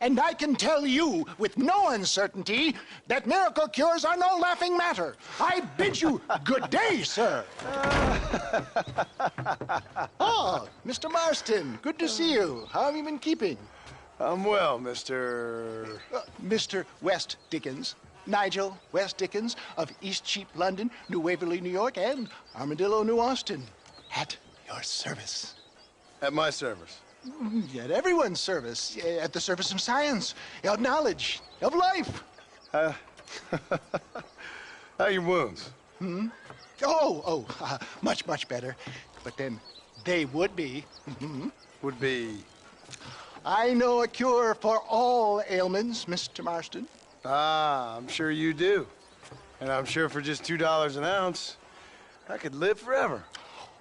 And I can tell you with no uncertainty that miracle cures are no laughing matter. I bid you good day, sir. Oh, Mr. Marston, good to see you. How have you been keeping? I'm well, Mr. Mr. West Dickens. Nigel West Dickens of Eastcheap, London, New Waverly, New York, and Armadillo, New Austin. At your service. At my service. At everyone's service. At the service of science, of knowledge, of life. How are your wounds? Much, much better. But then they would be. Would be... I know a cure for all ailments, Mr. Marston. Ah, I'm sure you do. And I'm sure for just $2 an ounce, I could live forever.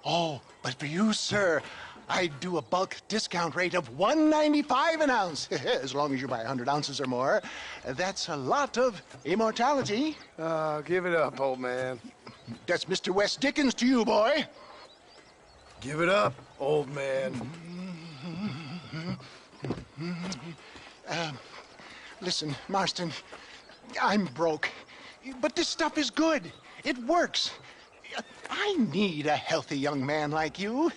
Oh, but for you, sir, I'd do a bulk discount rate of $1.95 an ounce, as long as you buy 100 ounces or more. That's a lot of immortality. Give it up, old man. That's Mr. West Dickens to you, boy. Give it up, old man. Listen, Marston, I'm broke, but this stuff is good. It works. I need a healthy young man like you.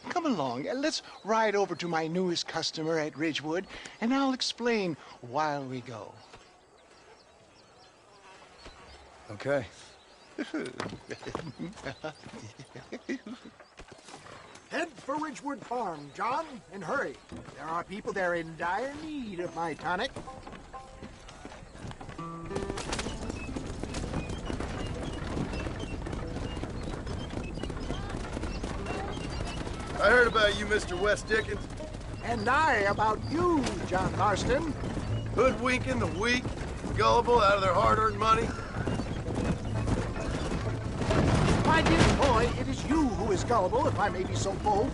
Come along, let's ride over to my newest customer at Ridgewood, and I'll explain while we go. Okay. Head for Ridgewood Farm, John, and hurry. There are people there in dire need of my tonic. I heard about you, Mr. West Dickens. And I about you, John Marston. Hoodwinking the weak, gullible out of their hard-earned money. My dear boy, it is you who is gullible, if I may be so bold,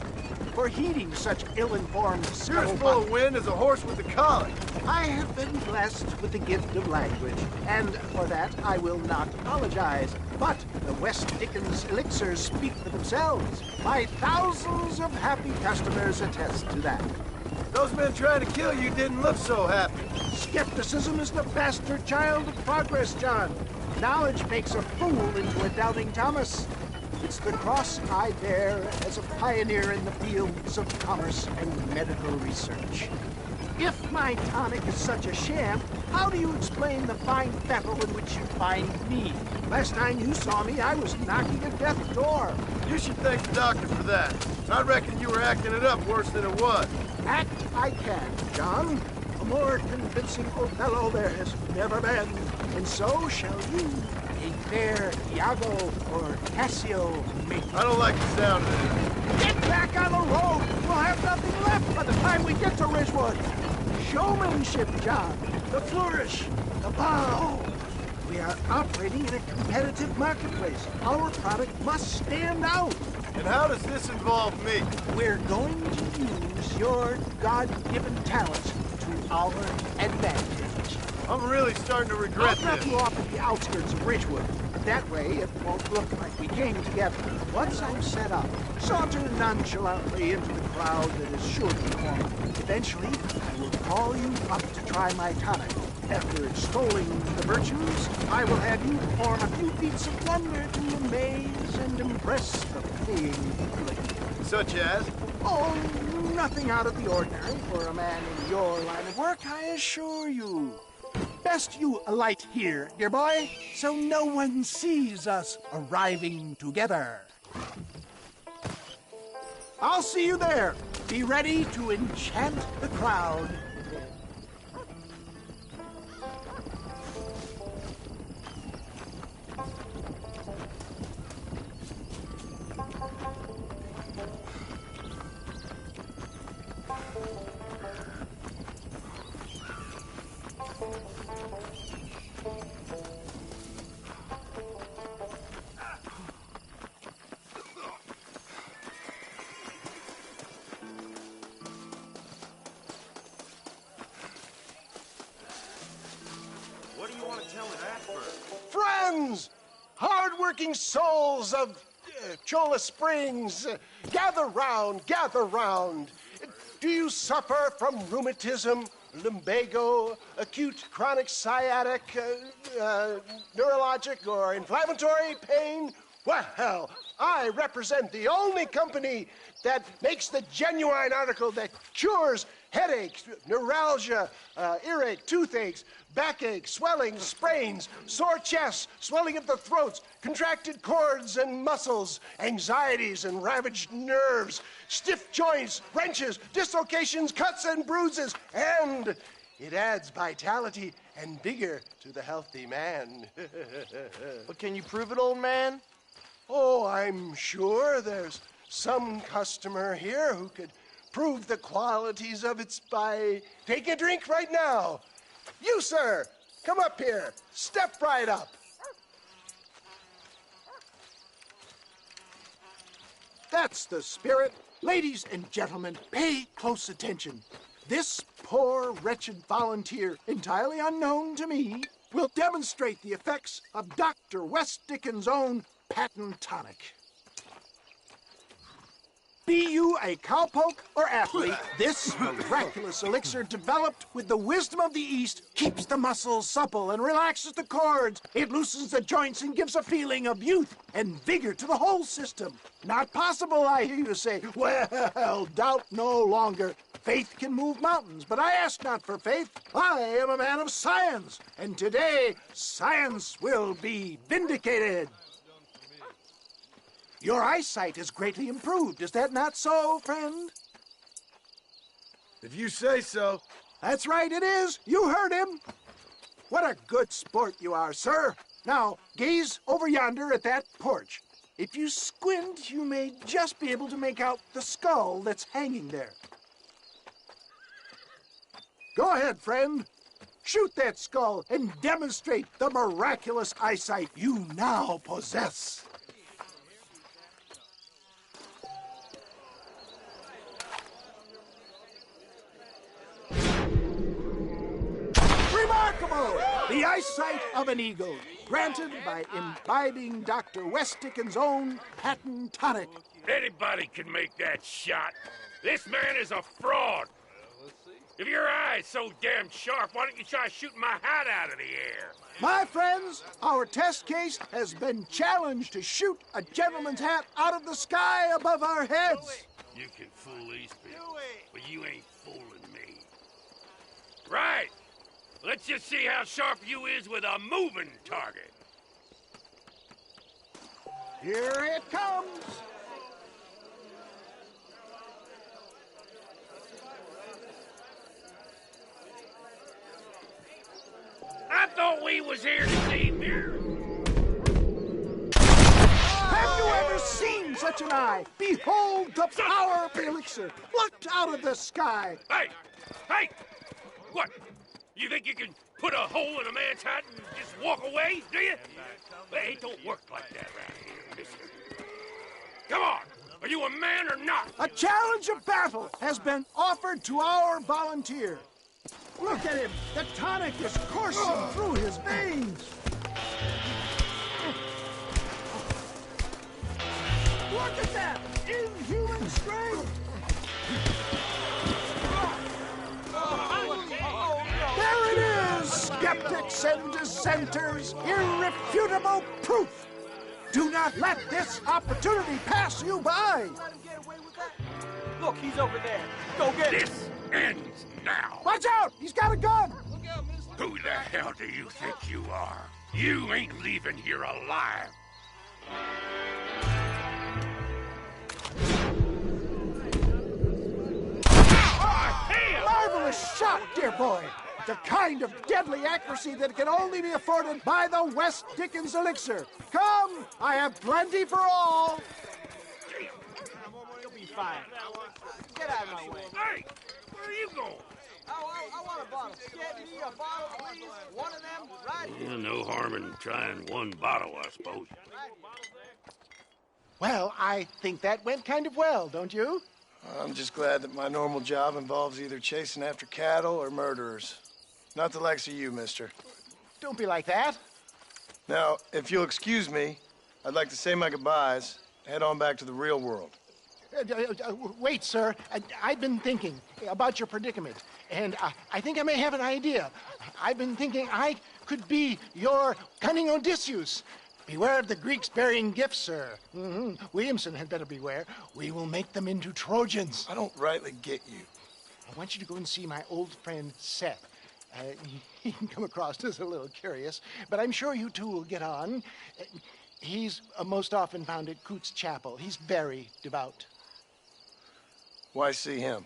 for heeding such ill-informed You're as full of wind as a horse with a collar. I have been blessed with the gift of language, and for that I will not apologize. But the West Dickens elixirs speak for themselves. My thousands of happy customers attest to that. Those men trying to kill you didn't look so happy. Skepticism is the bastard child of progress, John. Knowledge makes a fool into a doubting Thomas. It's the cross I bear as a pioneer in the fields of commerce and medical research. If my tonic is such a sham, how do you explain the fine fettle in which you find me? Last time you saw me, I was knocking at death's door. You should thank the doctor for that. I reckon you were acting it up worse than it was. Act I can, John. A more convincing Othello there has never been. And so shall you, a fair Iago or Cassio make. I don't like the sound of it. Get back on the road! We'll have nothing left by the time we get to Ridgewood. Showmanship, John. The flourish. The bow. We are operating in a competitive marketplace. Our product must stand out. And how does this involve me? We're going to use your God-given talents to our advantage. I'm really starting to regret I'll drop this. you off at the outskirts of Ridgewood. That way, it won't look like we came together. Once I'm set up, saunter nonchalantly into the crowd that is sure to form. Eventually, I will call you up to try my tonic. After extolling the virtues, I will have you perform a few feats of wonder to amaze and impress the paying public. Such as? Oh, nothing out of the ordinary for a man in your line of work, I assure you. Best you alight here, dear boy, so no one sees us arriving together. I'll see you there. Be ready to enchant the crowd. What do you want to tell me that for? Friends, hard-working souls of Cholla Springs, gather round, gather round. Do you suffer from rheumatism lumbago, acute chronic sciatic, neurologic, or inflammatory pain? Well, I represent the only company that makes the genuine article that cures headaches, neuralgia, earache, toothaches, backache, swelling, sprains, sore chests, swelling of the throats, contracted cords and muscles, anxieties and ravaged nerves, stiff joints, wrenches, dislocations, cuts and bruises, and it adds vitality and vigor to the healthy man. But can you prove it, old man? Oh, I'm sure there's some customer here who could prove the qualities of it by taking a drink right now. You, sir, come up here. Step right up. That's the spirit. Ladies and gentlemen, pay close attention. This poor, wretched volunteer, entirely unknown to me, will demonstrate the effects of Dr. West Dickens' own patent tonic. Be you a cowpoke or athlete, this miraculous elixir developed with the wisdom of the East keeps the muscles supple and relaxes the cords. It loosens the joints and gives a feeling of youth and vigor to the whole system. Not possible, I hear you say. Well, doubt no longer. Faith can move mountains, but I ask not for faith. I am a man of science, and today science will be vindicated. Your eyesight has greatly improved. Is that not so, friend? If you say so. That's right, it is. You heard him. What a good sport you are, sir. Now, gaze over yonder at that porch. If you squint, you may just be able to make out the skull that's hanging there. Go ahead, friend. Shoot that skull and demonstrate the miraculous eyesight you now possess. Remarkable! The eyesight of an eagle, granted by imbibing Dr. West Dickens' own patent tonic. Anybody can make that shot. This man is a fraud. If your eye's so damn sharp, why don't you try shooting my hat out of the air? My friends, our test case has been challenged to shoot a gentleman's hat out of the sky above our heads. You can fool these people, but you ain't fooling me. Right. Let's just see how sharp you is with a moving target. Here it comes. I thought we was here to see mirrors. Have you ever seen such an eye? Behold the power of the elixir, plucked out of the sky. Hey! Hey! What? You think you can put a hole in a man's hat and just walk away, do you? Hey, it don't work like that around here. Listen. Come on! Are you a man or not? A challenge of battle has been offered to our volunteer. Look at him! The tonic is coursing through his veins! Look at that! Inhuman strength! There it is! Skeptics and dissenters! Irrefutable proof! Do not let this opportunity pass you by! Look, he's over there. Go get him. This ends now. Watch out! He's got a gun! Who the hell do you think you are? You ain't leaving here alive. Marvelous shot, dear boy! The kind of deadly accuracy that can only be afforded by the West Dickens elixir. Come, I have plenty for all. You'll be fine. Get out of my way. Hey, where are you going? I want a bottle. Get me a bottle, please. One of them, right here. Yeah, no harm in trying one bottle, I suppose. Well, I think that went kind of well, don't you? I'm just glad that my normal job involves either chasing after cattle or murderers. Not the likes of you, mister. Don't be like that. Now, if you'll excuse me, I'd like to say my goodbyes, head on back to the real world. Wait, sir. I've been thinking about your predicament. And I think I may have an idea. I've been thinking I could be your cunning Odysseus. Beware of the Greeks bearing gifts, sir. Williamson had better beware. We will make them into Trojans. I don't rightly get you. I want you to go and see my old friend Seth. He can come across as a little curious, but I'm sure you two will get on. He's most often found at Coots Chapel. He's very devout. Why see him?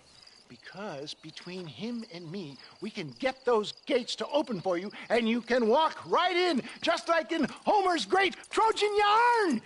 Because between him and me, we can get those gates to open for you, and you can walk right in, just like in Homer's great Trojan yarn!